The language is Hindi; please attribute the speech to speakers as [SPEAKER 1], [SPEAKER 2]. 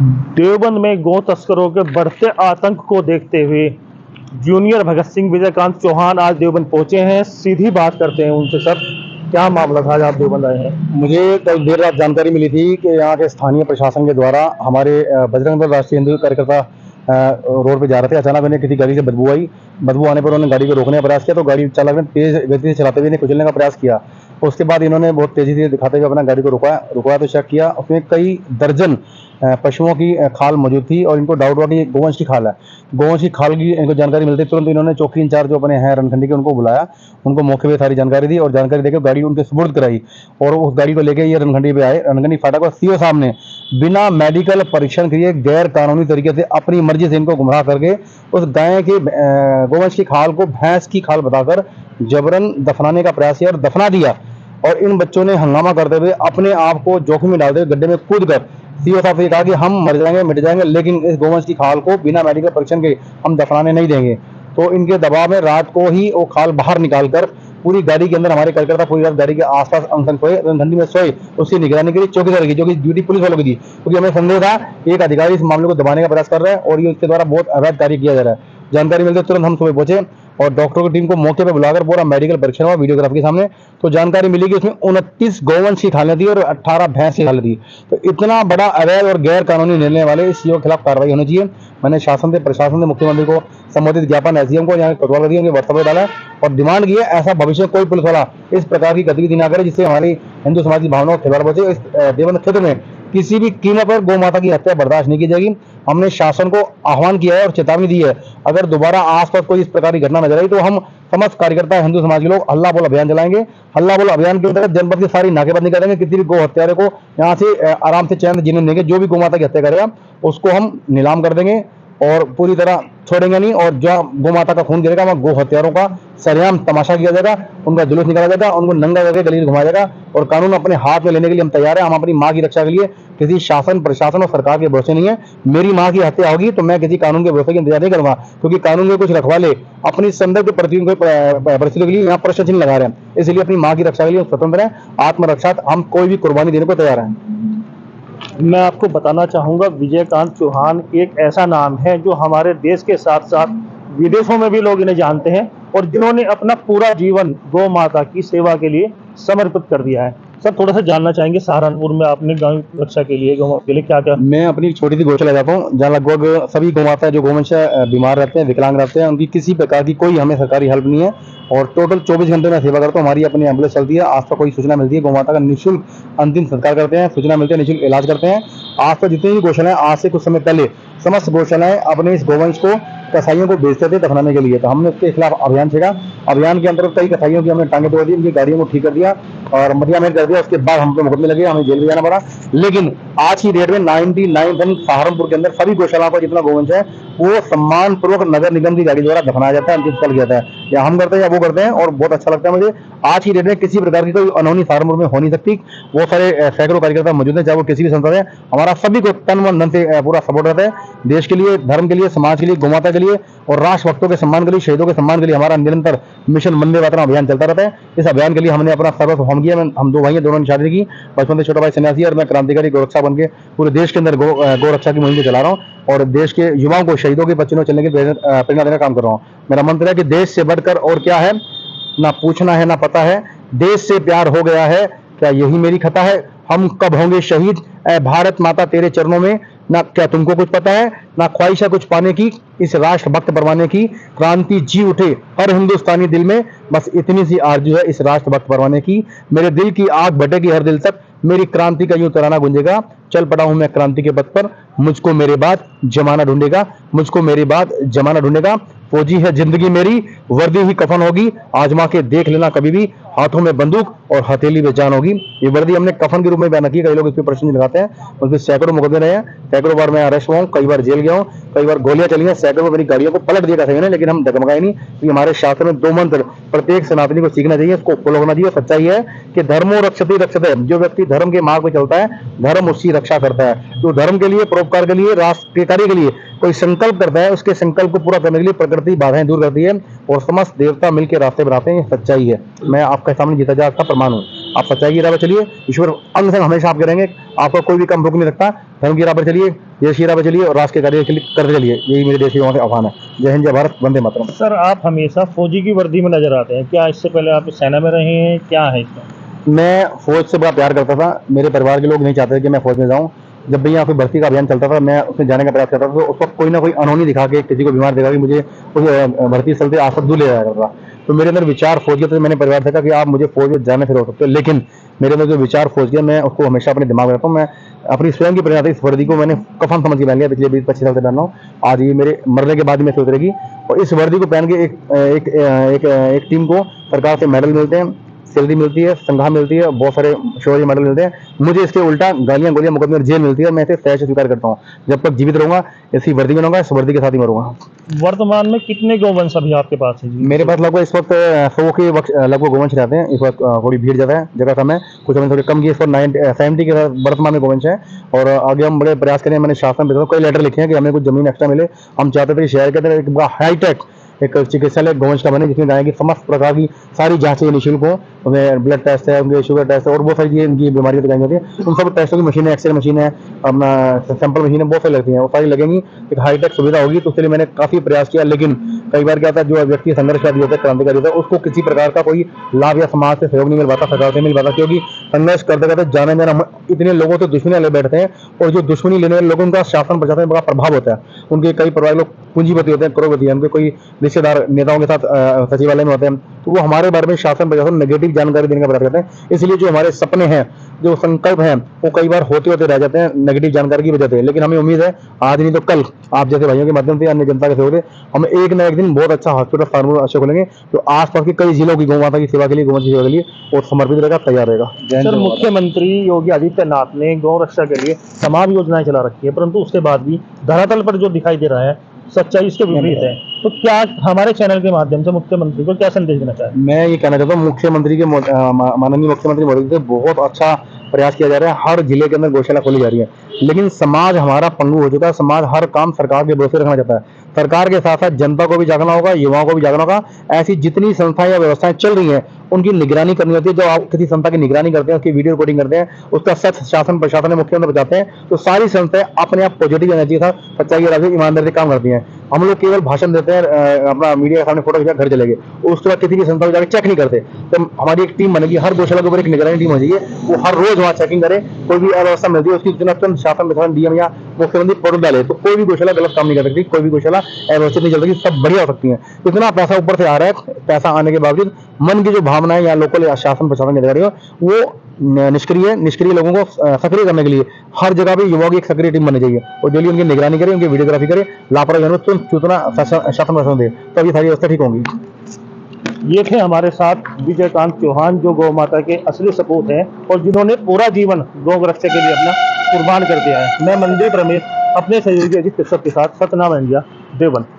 [SPEAKER 1] देवबंद में गौ तस्करों के बढ़ते आतंक को देखते हुए जूनियर भगत सिंह विजयकांत चौहान आज देवबंद पहुंचे हैं। सीधी बात करते हैं उनसे। सर, क्या मामला था आज आप देवबंद आए हैं?
[SPEAKER 2] मुझे कल देर रात जानकारी मिली थी कि यहाँ के स्थानीय प्रशासन के द्वारा हमारे बजरंग दल राष्ट्रीय हिंदू कार्यकर्ता रोड पे जा रहे थे। अचानक उन्हें किसी गाड़ी से बदबू आई। बदबू आने पर उन्होंने गाड़ी को रोकने का प्रयास किया तो गाड़ी चालक ने तेज गति से चलाते हुए इन्हें कुचलने का प्रयास किया। उसके बाद इन्होंने बहुत तेजी से दिखाते हुए अपना गाड़ी को रुकवाया तो चेक किया, उसमें कई दर्जन पशुओं की खाल मौजूद थी और इनको डाउट हुआ कि गोवंश की खाल है। गोवंश की खाल की इनको जानकारी मिलती तुरंत इन्होंने चौकी इंचार्ज जो अपने हैं रणखंडी के, उनको बुलाया। उनको मौके पे सारी जानकारी दी और जानकारी देकर गाड़ी उनके सुपुर्द कराई और उस गाड़ी को लेकर ये रणखंडी पे आए। रणखंडी फाटक और सीओ साहब ने बिना मेडिकल परीक्षण किए गैर कानूनी तरीके से अपनी मर्जी से इनको गुमराह करके उस गाय के गोवंश की खाल को भैंस की खाल बताकर जबरन दफनाने का प्रयास किया और दफना दिया। और इन बच्चों ने हंगामा करते हुए अपने आप को जोखिम में डालते हुए गड्ढे में कूद कर सीओ साहब से कहा कि हम मर जाएंगे, मिट जाएंगे, लेकिन इस गोवंश की खाल को बिना मेडिकल परीक्षण के हम दफनाने नहीं देंगे। तो इनके दबाव में रात को ही वो खाल बाहर निकालकर पूरी गाड़ी के अंदर हमारे कार्यकर्ता पूरी रात गाड़ी के आसपास अनशन सोए, ठंडी में सोए। उसकी निगरानी के लिए चौकीदार की, जो कि ड्यूटी पुलिस वालों की थी, क्योंकि हमें संदेह था कि एक अधिकारी इस मामले को दबाने का प्रयास कर रहा है और ये उसके द्वारा बहुत अवैध कार्य किया जा रहा है। जानकारी मिलते तुरंत हम सुबह पहुंचे और डॉक्टरों की टीम को मौके पर बुलाकर पूरा मेडिकल परीक्षण हुआ वीडियोग्राफी के सामने। तो जानकारी मिली कि इसमें 29 गोवंश की खालें थी और 18 भैंस की खालें थी। तो इतना बड़ा अवैध और गैर कानूनी निर्णय वाले इस सीओ के खिलाफ कार्रवाई होनी चाहिए। मैंने शासन से, प्रशासन से मुख्यमंत्री को संबोधित ज्ञापन एसडीएम को यहाँ कोतवाल कर दिया, व्हाट्सएप पर डाला और डिमांड की है ऐसा भविष्य कोई पुलिस वाला इस प्रकार की गतिविधि ना करे जिससे हमारी हिंदू समाज की भावनाओं को खिलवाड़ पहुंचे। इस देवबंद क्षेत्र में किसी भी कीमत पर गौ माता की हत्या बर्दाश्त नहीं की जाएगी। हमने शासन को आह्वान किया है और चेतावनी दी है, अगर दोबारा आसपास कोई इस प्रकार की घटना नजर आई तो हम समस्त कार्यकर्ता हिंदू समाज के लोग हल्ला बोल अभियान चलाएंगे। हल्ला बोल अभियान के अंतर्गत जनपद की सारी नाकेबंदी करेंगे। किसी भी गौ हत्यारे को यहाँ से आराम से चैन जीने देंगे। जो भी गौ माता की हत्या करेगा उसको हम नीलाम कर देंगे और पूरी तरह छोड़ेंगे नहीं। और जहाँ गौ माता का खून गिरेगा वहाँ गौ हत्यारों का सरेआम तमाशा किया जाएगा, उनका जुलूस निकाला जाएगा, उनको नंगा करके गली में घुमाया जाएगा और कानून अपने हाथ में लेने के लिए हम तैयार हैं। हम अपनी माँ की रक्षा के लिए किसी शासन, प्रशासन और सरकार के भरोसे नहीं है। मेरी माँ की हत्या होगी तो मैं किसी कानून के भरोसे की इंतजार नहीं करूंगा, क्योंकि कानून के कुछ रखवाले अपनी संदिग्ध परिस्थितियों के लिए यहाँ प्रश्न चिन्ह लगा रहे हैं। इसलिए अपनी माँ की रक्षा के लिए स्वतंत्र है, आत्मरक्षा हम कोई भी कुर्बानी देने को तैयार है।
[SPEAKER 1] मैं आपको बताना चाहूँगा, विजयकांत चौहान एक ऐसा नाम है जो हमारे देश के साथ साथ विदेशों में भी लोग इन्हें जानते हैं और जिन्होंने अपना पूरा जीवन गौ माता की सेवा के लिए समर्पित कर दिया है। सर, थोड़ा सा जानना चाहेंगे, सहारनपुर में आपने गांव रक्षा के लिए, गौ के लिए क्या क्या?
[SPEAKER 2] मैं अपनी छोटी सी गौशाला जाता हूँ जहाँ लगभग सभी गौ माता जो गोवंश बीमार रहते हैं, विकलांग रहते हैं, उनकी किसी प्रकार की कोई हमें सरकारी हेल्प नहीं है और टोटल 24 घंटे में सेवा करता हूँ। हमारी अपनी एम्बुलेंस चलती है। आस पास कोई सूचना मिलती है, गौ माता का निःशुल्क अंतिम संस्कार करते हैं, सूचना मिलती है निःशुल्क इलाज करते हैं। आस पास जितनी भी गौशालाएं, आज से कुछ समय पहले समस्त गौशालाएं अपने इस गोवंश को कसाईयों को बेचते थे दफनाने के लिए, तो हमने उसके खिलाफ अभियान छेड़ा। अभियान के अंतर्गत कई कसाईयों की हमने टांगे तोड़ दी, उनकी गाड़ियों को ठीक कर दिया और मटिया मेल कर दिया। उसके बाद हम पे मुकदमे लगे, हमें जेल भी जाना पड़ा। लेकिन आज की डेट में 99 सहारनपुर के अंदर सभी गौशालाओं पर जितना गोवंश है वो सम्मान पूर्वक नगर निगम की गाड़ी द्वारा दफनाया जाता है, अंतिम संस्कार किया जाता है। या हम करते हैं या वो करते हैं और बहुत अच्छा लगता है मुझे। आज की डेट में किसी प्रकार की कोई अनहोनी सहारनपुर में हो नहीं सकती। वो सारे सैकड़ों कार्यकर्ता मौजूद हैं, चाहे वो किसी भी संस्था है। हमारा सभी को तन मन धन से पूरा सपोर्ट रहता है। देश के लिए, धर्म के लिए, समाज के लिए, गौमाता के लिए और राष्ट्र भक्तों के सम्मान के लिए, शहीदों के सम्मान के लिए हमारा निरंतर मिशन वंदे मातरम अभियान चलता रहता है। इस अभियान के लिए हमने अपना सर्वस्व होम किया। हम दो भाई हैं, दोनों ने शादी की। बचपन से छोटा भाई सन्यासी और मैं क्रांतिकारी गोरक्षा बन के पूरे देश के अंदर गौ रक्षा की मुहिम को चला रहा हूँ और देश के युवाओं को शहीदों के बच्चों चलने की प्रेरणा देने का काम कर रहा हूँ। मेरा मंत्र है कि देश से बढ़कर और क्या है, ना पूछना है ना पता है, देश से प्यार हो गया है, क्या यही मेरी खता है, हम कब होंगे शहीद, ऐ भारत माता तेरे चरणों में, ना क्या तुमको कुछ पता है, ना ख्वाहिश है कुछ पाने की, इस राष्ट्र भक्त परवाने की, क्रांति जी उठे हर हिंदुस्तानी दिल में, बस इतनी सी आरज़ू है इस राष्ट्र भक्त परवाने की, मेरे दिल की आग भटेगी हर दिल तक, मेरी क्रांति का यूं तराना गूंजेगा, चल पड़ा हूं मैं क्रांति के पथ पर, मुझको मेरे बाद जमाना ढूंढेगा, मुझको मेरे बाद जमाना ढूंढेगा, फौजी है जिंदगी मेरी, वर्दी ही कफन होगी, आजमा के देख लेना कभी भी, हाथों में बंदूक और हथेली में जान होगी। ये वर्दी हमने कफन के रूप में पहन रखी है। कई लोग इस पर प्रश्न लगाते हैं, उस पर सैकड़ों मुकदमे रहे हैं, सैकड़ों बार मैं अरेस्ट हुआ हूँ, कई बार जेल गया हूँ, कई बार गोलियां चली हैं, सैकड़ों मेरी गाड़ियों को पलट दिया था, लेकिन हम डगमगाए नहीं, क्योंकि हमारे शास्त्र में 2 मंत्र प्रत्येक सनातनी को सीखना चाहिए, इसको फॉलो होना चाहिए। सच्चाई है कि धर्मो रक्षति रक्षते, जो व्यक्ति धर्म के मार्ग पर चलता है धर्म उसकी रक्षा करता है। जो धर्म के लिए, परोपकार के लिए, राष्ट्र के कार्य के लिए कोई संकल्प करता है, उसके संकल्प को पूरा करने के लिए प्रकृति बाधाएं दूर करती है और समस्त देवता मिलकर रास्ते बनाते हैं। ये सच्चाई है, मैं आपके सामने जीता जा का प्रमाण हूँ। आप सच्चाई की राह पर चलिए, ईश्वर अंग संग हमेशा आपके रहेंगे, आपका कोई भी काम रुक नहीं सकता। धर्म की राह पर चलिए, जय श्री राम चलिए और राष्ट्र के कार्य के लिए करते चलिए, यही मेरे देश युवाओं से आह्वान है। जय हिंद, जय भारत, वंदे मातरम।
[SPEAKER 1] सर, आप हमेशा फौजी की वर्दी में नजर आते हैं, क्या इससे पहले आप सेना में रहे हैं, क्या है इसका?
[SPEAKER 2] मैं फौज से बड़ा प्यार करता था। मेरे परिवार के लोग नहीं चाहते थे कि मैं फौज में जाऊं। जब भी यहाँ कोई भर्ती का अभियान चलता था, मैं उसमें जाने का प्रयास करता था, तो उस वक्त कोई ना कोई अनहोनी दिखा के, किसी को बीमार दिखा के मुझे उस भर्ती स्थल से आज तक दूर ले जाया करता था। तो मेरे अंदर विचार फौज के थे, मैंने परिवार से कहा कि आप मुझे फौज में जाने फिर हो सकते हो, लेकिन मेरे अंदर जो विचार फौज के, मैं उसको हमेशा अपने दिमाग में रखता हूँ। मैं अपनी स्वयं की प्रेरणा से इस वर्दी को मैंने कफन समझ के पहन लिया। पिछले 20-25 साल से पहन रहा हूँ। आज ये मेरे मरने के बाद में सोच रहेगी। और इस वर्दी को पहन के एक टीम को सरकार से मेडल मिलते हैं, सैलरी मिलती है, तनख्वाह मिलती है, बहुत सारे शौर्य मेडल मिलते हैं। मुझे इसके उल्टा गालियां गोलियां मुकदमे और जेल मिलती है। मैं इसे सह से स्वीकार करता हूँ। जब तक जीवित रहूंगा इसी वर्दी में रहूंगा, इस वर्दी के साथ ही मरूंगा।
[SPEAKER 1] वर्तमान में कितने गौवंश अभी आपके पास है जी?
[SPEAKER 2] मेरे पास लगभग इस वक्त 100 के लगभग गोवंश रहते हैं। इस वक्त थोड़ी भीड़ ज़्यादा है, जगह कम है, कुछ हमें थोड़ी कम की। इस वक्त 70 के वर्तमान में गोवंश है। और आगे हम बड़े प्रयास करें। मैंने शासन भेजा, कई लेटर लिखे हैं कि हमें कुछ जमीन एक्स्ट्रा मिले। हम चाहते थे कि शहर के अंदर एक बड़ा हाईटेक एक चिकित्सालय गोवंश का बने, जिसमें गाय की समस्त प्रकार की सारी जांचें निःशुल्क हो। उनमें ब्लड टेस्ट है, उनके शुगर टेस्ट है और बहुत सारी चीज़ें, इनकी बीमारियों की होती है, उन सब टेस्टों की मशीन है, एक्सरे मशीन है, अपना सैंपल मशीन है, बहुत सारी लगती हैं, वो सारी लगेंगी। एक हाईटेक सुविधा होगी। तो उसके लिए मैंने काफ़ी प्रयास किया, लेकिन कई बार क्या होता है, जो व्यक्ति संघर्षवादी होता है, क्रांतिकारी होता है, उसको किसी प्रकार का कोई लाभ या समाज से सहयोग नहीं मिल पाता, सरकार से मिल पाता, क्योंकि संघर्ष करते करते जाने जाना हम इतने लोगों से दुश्मनी ले बैठते हैं। और जो दुश्मनी लेने वाले लोगों का शासन प्रशासन में बड़ा प्रभाव होता है। उनके कई परिवार लोग पूंजीपति होते हैं, करोड़पति हैं, उनके कोई रिश्तेदार नेताओं के साथ सचिवालय में होते हैं। तो वो हमारे बारे में शासन प्रशासन नेगेटिव जानकारी देने का प्रयास करते हैं। इसलिए जो हमारे सपने हैं, जो संकल्प हैं, वो कई बार होते होते रह जाते हैं नेगेटिव जानकारी की वजह से। लेकिन हमें उम्मीद है, आज नहीं तो कल आप जैसे भाइयों के माध्यम से, अन्य जनता के सहयोग से, हम एक न एक दिन बहुत अच्छा हॉस्पिटल फार्मूला अच्छे खोलेंगे, तो आसपास के कई जिलों की गौ माता की सेवा के लिए, गौवंश की सेवा के लिए वो समर्पित रहेगा, तैयार रहेगा।
[SPEAKER 1] सर, मुख्यमंत्री योगी आदित्यनाथ ने गौ रक्षा के लिए तमाम योजनाएं चला रखी है, परंतु उसके बाद भी धरातल पर जो दिखाई दे रहा है, सच्चाई इसके विपरीत है। तो क्या हमारे चैनल के माध्यम से मुख्यमंत्री को क्या संदेश देना चाहें?
[SPEAKER 2] मैं ये कहना चाहता हूँ, मुख्यमंत्री के माननीय मुख्यमंत्री मोदी से बहुत अच्छा प्रयास किया जा रहा है। हर जिले के अंदर गौशाला खोली जा रही है, लेकिन समाज हमारा पंगु हो चुका है। समाज हर काम सरकार के भरोसे रखना चाहता है। सरकार के साथ साथ जनता को भी जागना होगा, युवाओं को भी जागना होगा। ऐसी जितनी संस्थाएं या व्यवस्थाएं चल रही हैं, उनकी निगरानी करनी होती है। जब आप किसी संस्था की निगरानी करते हैं, उसकी वीडियो रिकॉर्डिंग करते हैं, उसका सच शासन प्रशासन मुख्यमंत्री बताते हैं, तो सारी संस्थाएं अपने आप पॉजिटिव एनर्जी के साथ सच्चाई के रास्ते ईमानदारी से काम करती हैं। हम लोग केवल भाषण देते हैं, अपना मीडिया के सामने फोटो खींचा घर चले गए, उसके बाद किसी की संस्था को जाकर चेक नहीं करते। तो हमारी एक टीम बनेगी, हर गौशाला के ऊपर एक निगरानी टीम हो जाएगी, वो हर रोज वहाँ चेकिंग करे। कोई भी अव्यवस्था मिलती है, उसकी तुरंत शासन प्रशासन डीएम या मुख्यमंत्री प्रोटोकॉल डाले, तो कोई भी गौशाला गलत काम नहीं कर सकती, कोई भी गौशाला अव्यवस्थित नहीं चल सकती, सब बढ़िया हो सकती है। इतना पैसा ऊपर से आ रहा है, पैसा आने के बावजूद मन की जो भावना है या लोकल शासन प्रशासन के अधिकारी हो, वो निष्क्रिय लोगों को सक्रिय करने के लिए हर जगह पे युवाओं की एक सक्रिय टीम बननी चाहिए, और जो उनकी निगरानी करे, उनकी वीडियोग्राफी करे, लापरवाही तुरंत सूचना शासन प्रशासन दे, तो अभी सारी व्यवस्था ठीक होंगी।
[SPEAKER 1] ये थे हमारे साथ विजयकांत चौहान, जो गौ माता के असली सपूत हैं और जिन्होंने पूरा जीवन गौ रक्षा के लिए अपना कुर्बान कर दिया है। मैं मनदीप रमेश अपने सहयोगी अजित कश्यप के साथ, सतनाम इंडिया, देवन।